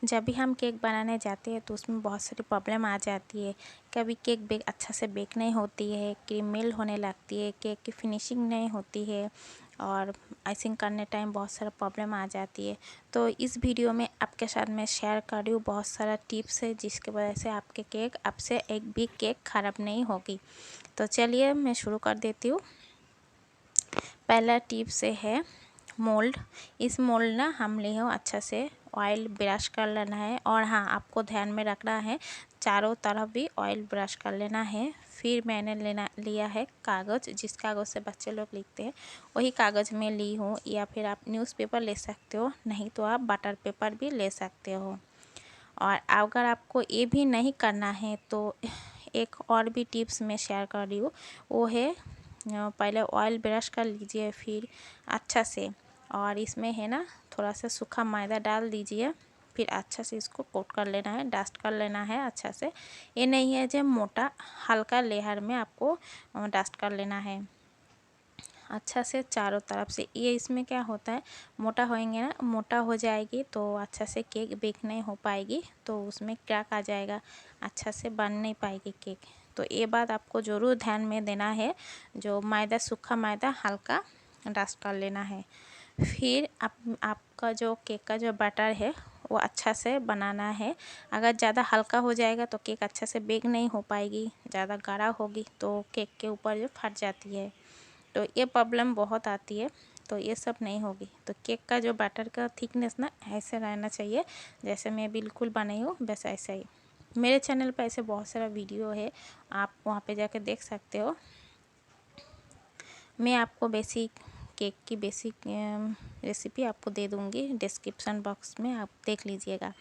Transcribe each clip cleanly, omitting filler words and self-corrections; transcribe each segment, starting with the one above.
जब भी हम केक बनाने जाते हैं तो उसमें बहुत सारी प्रॉब्लम आ जाती है। कभी केक बेक अच्छा से बेक नहीं होती है, क्रीम मेल्ट होने लगती है, केक की फिनिशिंग नहीं होती है और आइसिंग करने टाइम बहुत सारा प्रॉब्लम आ जाती है। तो इस वीडियो में आपके साथ मैं शेयर कर रही हूँ बहुत सारा टिप्स है जिसकी वजह से आपके केक आपसे एक भी केक ख़राब नहीं होगी। तो चलिए मैं शुरू कर देती हूँ। पहला टिप्स है मोल्ड। इस मोल्ड ना हम लिए हो अच्छा से ऑयल ब्रश कर लेना है और हाँ आपको ध्यान में रखना है चारों तरफ भी ऑयल ब्रश कर लेना है। फिर मैंने लिया है कागज़, जिस कागज़ से बच्चे लोग लिखते हैं वही कागज़ में ली हूँ, या फिर आप न्यूज़पेपर ले सकते हो, नहीं तो आप बटर पेपर भी ले सकते हो। और अगर आपको ये भी नहीं करना है तो एक और भी टिप्स मैं शेयर कर रही हूँ, वो है पहले ऑयल ब्रश कर लीजिए फिर अच्छा से, और इसमें है ना थोड़ा सा सूखा मैदा डाल दीजिए, फिर अच्छा से इसको कोट कर लेना है, डस्ट कर लेना है अच्छा से। ये नहीं है जो मोटा, हल्का लेयर में आपको डस्ट कर लेना है अच्छा से चारों तरफ से। ये इसमें क्या होता है, मोटा होएंगे ना, मोटा हो जाएगी तो अच्छा से केक बेक नहीं हो पाएगी, तो उसमें क्रैक आ जाएगा, अच्छा से बन नहीं पाएगी केक। तो ये बात आपको ज़रूर ध्यान में देना है। जो मैदा, सूखा मैदा हल्का डस्ट कर लेना है। फिर आपका जो केक का जो बैटर है वो अच्छा से बनाना है। अगर ज़्यादा हल्का हो जाएगा तो केक अच्छा से बेक नहीं हो पाएगी, ज़्यादा गाढ़ा होगी तो केक के ऊपर जो फट जाती है, तो ये प्रॉब्लम बहुत आती है। तो ये सब नहीं होगी। तो केक का जो बैटर का थिकनेस ना ऐसे रहना चाहिए जैसे मैं बिल्कुल बनाई हूँ, बस ऐसा ही। मेरे चैनल पर ऐसे बहुत सारा वीडियो है, आप वहाँ पे जाके देख सकते हो। मैं आपको बेसिक केक की बेसिक रेसिपी आपको दे दूँगी डिस्क्रिप्शन बॉक्स में, आप देख लीजिएगा।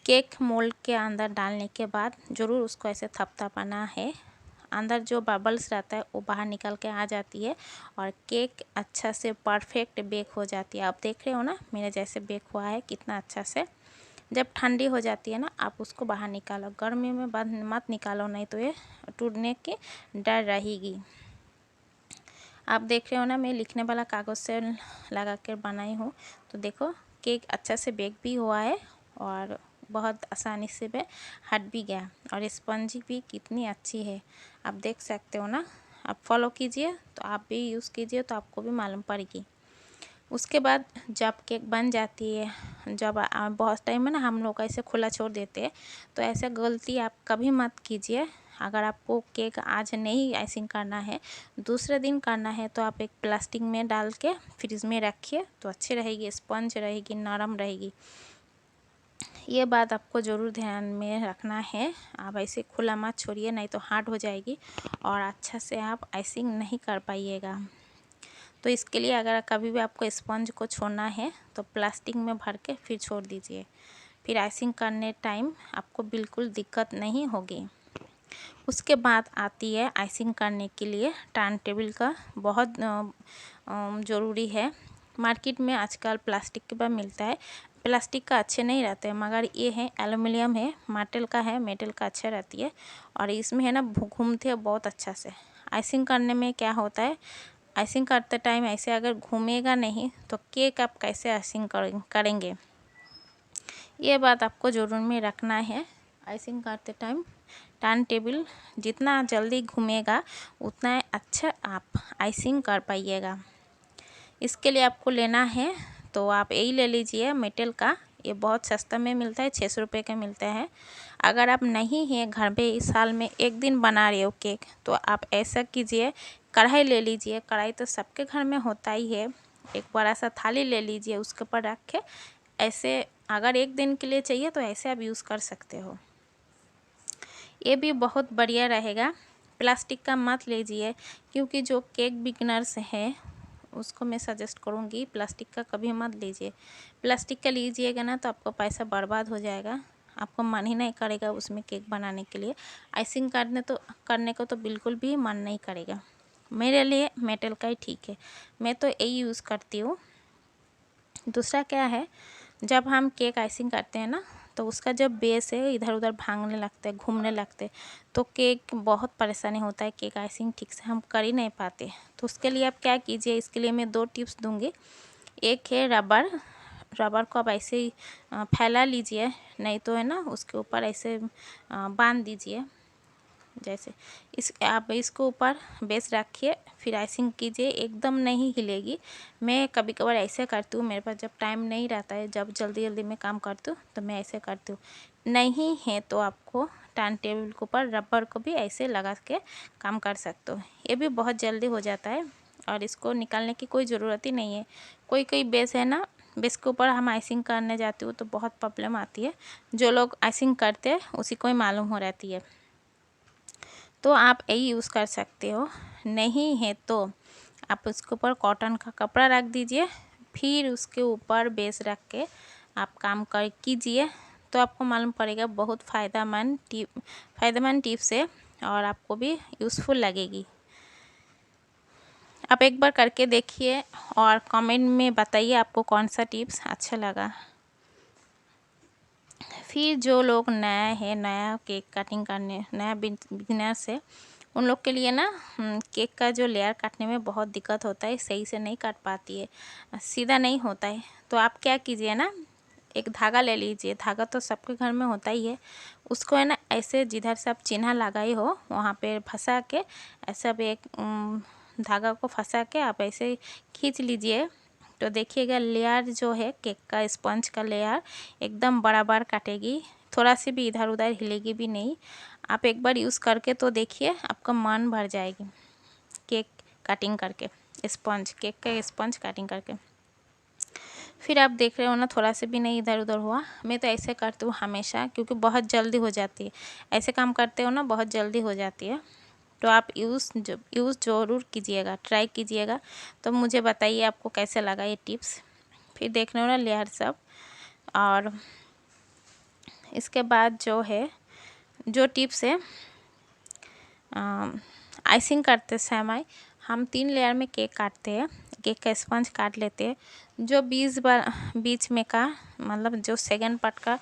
केक मोल्ड के अंदर डालने के बाद ज़रूर उसको ऐसे थपथपाना है, अंदर जो बबल्स रहता है वो बाहर निकल के आ जाती है और केक अच्छा से परफेक्ट बेक हो जाती है। आप देख रहे हो ना मेरे जैसे बेक हुआ है कितना अच्छा से। जब ठंडी हो जाती है ना आप उसको बाहर निकालो, गर्मी में बंद मत निकालो, नहीं तो ये टूटने की डर रहेगी। आप देख रहे हो ना मैं लिखने वाला कागज़ से लगा कर बनाई हूँ, तो देखो केक अच्छा से बेक भी हुआ है और बहुत आसानी से भी हट भी गया, और स्पंजी भी कितनी अच्छी है आप देख सकते हो ना। आप फॉलो कीजिए तो आप भी यूज़ कीजिए तो आपको भी मालूम पड़ेगी। उसके बाद जब केक बन जाती है, जब बहुत टाइम में ना हम लोग ऐसे खुला छोड़ देते हैं, तो ऐसा गलती आप कभी मत कीजिए। अगर आपको केक आज नहीं आइसिंग करना है, दूसरे दिन करना है, तो आप एक प्लास्टिक में डाल के फ्रिज में रखिए तो अच्छी रहेगी, स्पंज रहेगी, नरम रहेगी। ये बात आपको ज़रूर ध्यान में रखना है। आप ऐसे खुला मत छोड़िए, नहीं तो हार्ड हो जाएगी और अच्छा से आप आइसिंग नहीं कर पाइएगा। तो इसके लिए अगर कभी भी आपको स्पंज को छोड़ना है तो प्लास्टिक में भर के फिर छोड़ दीजिए, फिर आइसिंग करने टाइम आपको बिल्कुल दिक्कत नहीं होगी। उसके बाद आती है आइसिंग करने के लिए टर्न टेबल का बहुत ज़रूरी है। मार्केट में आजकल प्लास्टिक के बाद मिलता है, प्लास्टिक का अच्छे नहीं रहते हैं, मगर ये है एल्युमिनियम है, मेटल का है, मेटल का अच्छा रहती है और इसमें है ना घूमते हैं बहुत अच्छा से। आइसिंग करने में क्या होता है, आइसिंग करते टाइम ऐसे अगर घूमेगा नहीं तो केक आप कैसे आइसिंग करेंगे, ये बात आपको ज़रूर में रखना है। आइसिंग करते टाइम टर्न टेबल जितना जल्दी घूमेगा उतना अच्छा आप आइसिंग कर पाइएगा। इसके लिए आपको लेना है तो आप यही ले लीजिए मेटल का, ये बहुत सस्ता में मिलता है, 600 रुपये का मिलता है। अगर आप नहीं है घर पे, इस साल में एक दिन बना रहे हो केक, तो आप ऐसा कीजिए, कढ़ाई ले लीजिए, कढ़ाई तो सबके घर में होता ही है, एक बड़ा सा थाली ले लीजिए, उसके ऊपर रख के ऐसे, अगर एक दिन के लिए चाहिए तो ऐसे आप यूज़ कर सकते हो, ये भी बहुत बढ़िया रहेगा। प्लास्टिक का मत लीजिए, क्योंकि जो केक बिगनर्स हैं उसको मैं सजेस्ट करूँगी प्लास्टिक का कभी मत लीजिए। प्लास्टिक का लीजिएगा ना तो आपको पैसा बर्बाद हो जाएगा, आपको मन ही नहीं करेगा उसमें केक बनाने के लिए, आइसिंग करने को तो बिल्कुल भी मन नहीं करेगा। मेरे लिए मेटल का ही ठीक है, मैं तो यही यूज़ करती हूँ। दूसरा क्या है, जब हम केक आइसिंग करते हैं ना तो उसका जब बेस है इधर उधर भागने लगता है, घूमने लगते हैं, तो केक बहुत परेशानी होता है, केक आइसिंग ठीक से हम कर ही नहीं पाते। तो उसके लिए आप क्या कीजिए, इसके लिए मैं 2 टिप्स दूंगी। एक है रबर, रबर को आप ऐसे ही फैला लीजिए, नहीं तो है ना उसके ऊपर ऐसे बांध दीजिए। जैसे आप इसको ऊपर बेस रखिए, फिर आइसिंग कीजिए, एकदम नहीं हिलेगी। मैं कभी कभार ऐसे करती हूँ, मेरे पास जब टाइम नहीं रहता है, जब जल्दी जल्दी में काम करती हूँ तो मैं ऐसे करती हूँ। नहीं है तो आपको टर्न टेबल के ऊपर रबर को भी ऐसे लगा के काम कर सकते हो, ये भी बहुत जल्दी हो जाता है और इसको निकालने की कोई ज़रूरत ही नहीं है। कोई कोई बेस है ना, बेस के ऊपर हम आइसिंग करने जाती हूँ तो बहुत प्रॉब्लम आती है, जो लोग आइसिंग करते हैं उसी को ही मालूम हो रहती है। तो आप यही यूज़ कर सकते हो। नहीं है तो आप उसके ऊपर कॉटन का कपड़ा रख दीजिए, फिर उसके ऊपर बेस रख के आप काम कर कीजिए, तो आपको मालूम पड़ेगा बहुत फ़ायदेमंद टिप्स है और आपको भी यूज़फुल लगेगी। आप एक बार करके देखिए और कमेंट में बताइए आपको कौन सा टिप्स अच्छा लगा। फिर जो लोग नया केक कटिंग करने, नया बिगिनर्स है, उन लोग के लिए ना केक का जो लेयर काटने में बहुत दिक्कत होता है, सही से नहीं काट पाती है, सीधा नहीं होता है। तो आप क्या कीजिए ना, एक धागा ले लीजिए, धागा तो सबके घर में होता ही है, उसको है ना ऐसे जिधर से आप चिन्ह लगाए हो वहाँ पे फंसा के, ऐसा भी एक धागा को फंसा के आप ऐसे खींच लीजिए, तो देखिएगा लेयर जो है केक का, स्पंज का लेयर एकदम बराबर काटेगी, थोड़ा सी भी इधर उधर हिलेगी भी नहीं। आप एक बार यूज़ करके तो देखिए, आपका मन भर जाएगी केक कटिंग करके, केक का स्पंज कटिंग करके। फिर आप देख रहे हो ना, थोड़ा सा भी नहीं इधर उधर हुआ। मैं तो ऐसे करती हूँ हमेशा, क्योंकि बहुत जल्दी हो जाती है, ऐसे काम करते हो ना बहुत जल्दी हो जाती है। तो आप यूज़ ज़रूर कीजिएगा, ट्राई कीजिएगा, तो मुझे बताइए आपको कैसे लगा ये टिप्स। फिर देख रहे हो ना लेयर सब। और इसके बाद जो टिप्स है, आइसिंग करते समय हम 3 लेयर में केक काटते हैं, केक का स्पंज काट लेते हैं। जो बीच में का मतलब जो सेकंड पार्ट का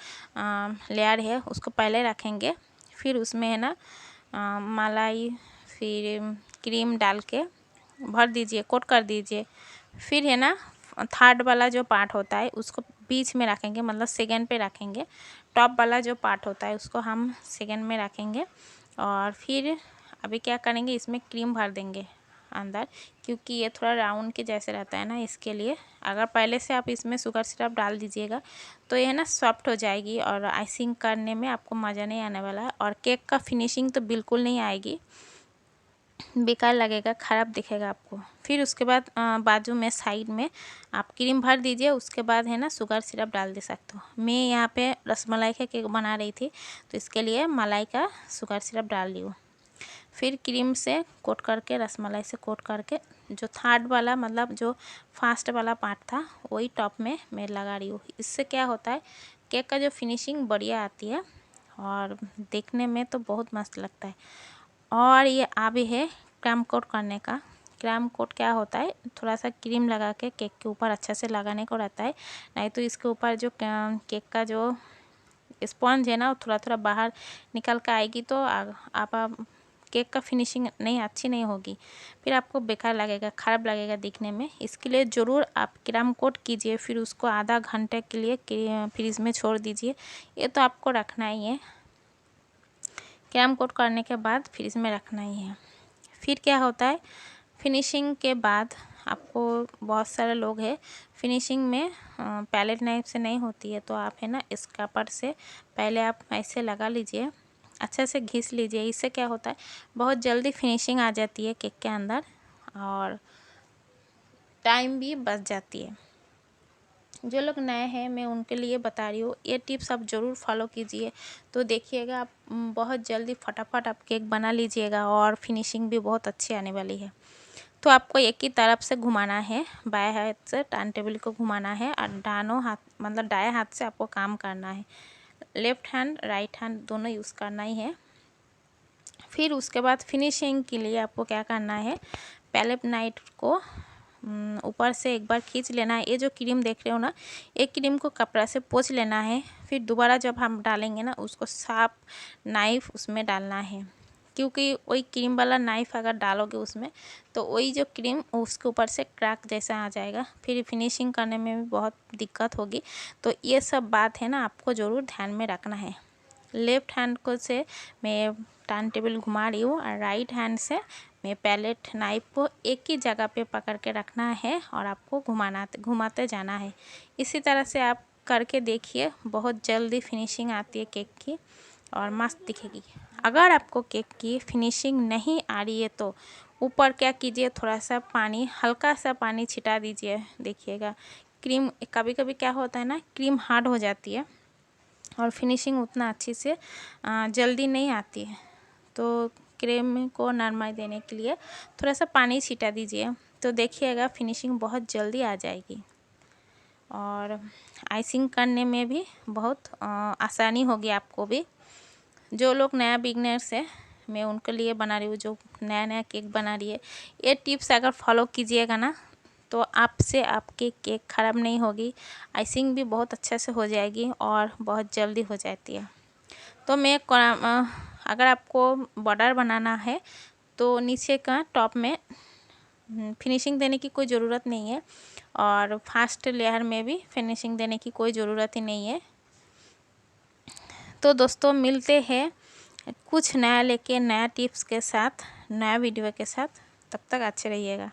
लेयर है उसको पहले रखेंगे, फिर उसमें है ना मलाई फिर क्रीम डाल के भर दीजिए, कोट कर दीजिए। फिर है ना थर्ड वाला जो पार्ट होता है उसको बीच में रखेंगे, मतलब सेकंड पे रखेंगे। टॉप वाला जो पार्ट होता है उसको हम सेकंड में रखेंगे। और फिर अभी क्या करेंगे, इसमें क्रीम भर देंगे अंदर, क्योंकि ये थोड़ा राउंड के जैसे रहता है ना, इसके लिए। अगर पहले से आप इसमें शुगर सिरप डाल दीजिएगा तो ये ना सॉफ्ट हो जाएगी और आइसिंग करने में आपको मज़ा नहीं आने वाला है, और केक का फिनिशिंग तो बिल्कुल नहीं आएगी, बेकार लगेगा, ख़राब दिखेगा आपको। फिर उसके बाद बाजू में साइड में आप क्रीम भर दीजिए, उसके बाद है ना शुगर सिरप डाल दे सकते हो। मैं यहाँ पे रसमलाई का केक बना रही थी तो इसके लिए मलाई का शुगर सिरप डाल ली हूँ। फिर क्रीम से कोट करके, रसमलाई से कोट करके, जो थर्ड वाला मतलब जो फास्ट वाला पार्ट था वही टॉप में मैं लगा रही हूँ। इससे क्या होता है, केक का जो फिनिशिंग बढ़िया आती है और देखने में तो बहुत मस्त लगता है। और ये अभी है क्रैम कोट करने का। क्रैम कोट क्या होता है, थोड़ा सा क्रीम लगा के केक के ऊपर अच्छा से लगाने को रहता है, नहीं तो इसके ऊपर जो केक का जो स्पॉन्ज है ना वो थोड़ा थोड़ा बाहर निकल कर आएगी, तो आप केक का फिनिशिंग नहीं अच्छी नहीं होगी, फिर आपको बेकार लगेगा, ख़राब लगेगा दिखने में। इसके लिए ज़रूर आप क्रैम कोट कीजिए, फिर उसको आधा घंटे के लिए फ्रिज में छोड़ दीजिए। ये तो आपको रखना ही है, क्रैम कोट करने के बाद फ्रिज में रखना ही है। फिर क्या होता है, फिनिशिंग के बाद आपको, बहुत सारे लोग हैं फिनिशिंग में पैलेट नाइफ से नहीं होती है, तो आप है ना स्क्रैपर से पहले आप ऐसे लगा लीजिए, अच्छे से घिस लीजिए। इससे क्या होता है, बहुत जल्दी फिनिशिंग आ जाती है केक के अंदर और टाइम भी बच जाती है। जो लोग नए हैं मैं उनके लिए बता रही हूँ, ये टिप्स आप ज़रूर फॉलो कीजिए, तो देखिएगा आप बहुत जल्दी फटाफट आप केक बना लीजिएगा और फिनिशिंग भी बहुत अच्छी आने वाली है। तो आपको एक ही तरफ से घुमाना है, बाएं हाथ से टर्न टेबल को घुमाना है और दानों हाथ मतलब दाएं हाथ से आपको काम करना है, लेफ्ट हैंड राइट हैंड दोनों यूज़ करना ही है। फिर उसके बाद फिनिशिंग के लिए आपको क्या करना है, पहले नाइट को ऊपर से एक बार खींच लेना है। ये जो क्रीम देख रहे हो ना, एक क्रीम को कपड़ा से पोंछ लेना है, फिर दोबारा जब हम डालेंगे ना उसको साफ नाइफ उसमें डालना है, क्योंकि वही क्रीम वाला नाइफ़ अगर डालोगे उसमें तो वही जो क्रीम उसके ऊपर से क्रैक जैसा आ जाएगा, फिर फिनिशिंग करने में भी बहुत दिक्कत होगी। तो ये सब बात है ना, आपको ज़रूर ध्यान में रखना है। लेफ़्ट हैंड को से मैं टर्न टेबल घुमा रही हूँ और राइट हैंड से मैं पैलेट नाइफ को एक ही जगह पे पकड़ के रखना है और आपको घुमाते जाना है। इसी तरह से आप करके देखिए, बहुत जल्दी फिनिशिंग आती है केक की और मस्त दिखेगी। अगर आपको केक की फिनिशिंग नहीं आ रही है तो ऊपर क्या कीजिए, थोड़ा सा पानी, हल्का सा पानी छिटा दीजिए। देखिएगा क्रीम, कभी कभी क्या होता है ना, क्रीम हार्ड हो जाती है और फिनिशिंग उतना अच्छी से जल्दी नहीं आती है। तो क्रीम को नरमाई देने के लिए थोड़ा सा पानी छिटा दीजिए, तो देखिएगा फिनिशिंग बहुत जल्दी आ जाएगी और आइसिंग करने में भी बहुत आसानी होगी आपको भी। जो लोग नया बिगनर्स है, मैं उनके लिए बना रही हूँ, जो नया नया केक बना रही है। ये टिप्स अगर फॉलो कीजिएगा ना तो आपसे आपके केक ख़राब नहीं होगी, आइसिंग भी बहुत अच्छे से हो जाएगी और बहुत जल्दी हो जाती है। तो मैं अगर आपको बॉर्डर बनाना है तो नीचे का टॉप में फिनिशिंग देने की कोई ज़रूरत नहीं है और फर्स्ट लेयर में भी फिनिशिंग देने की कोई ज़रूरत ही नहीं है। तो दोस्तों मिलते हैं कुछ नया लेके, नया टिप्स के साथ, नया वीडियो के साथ। तब तक अच्छे रहिएगा।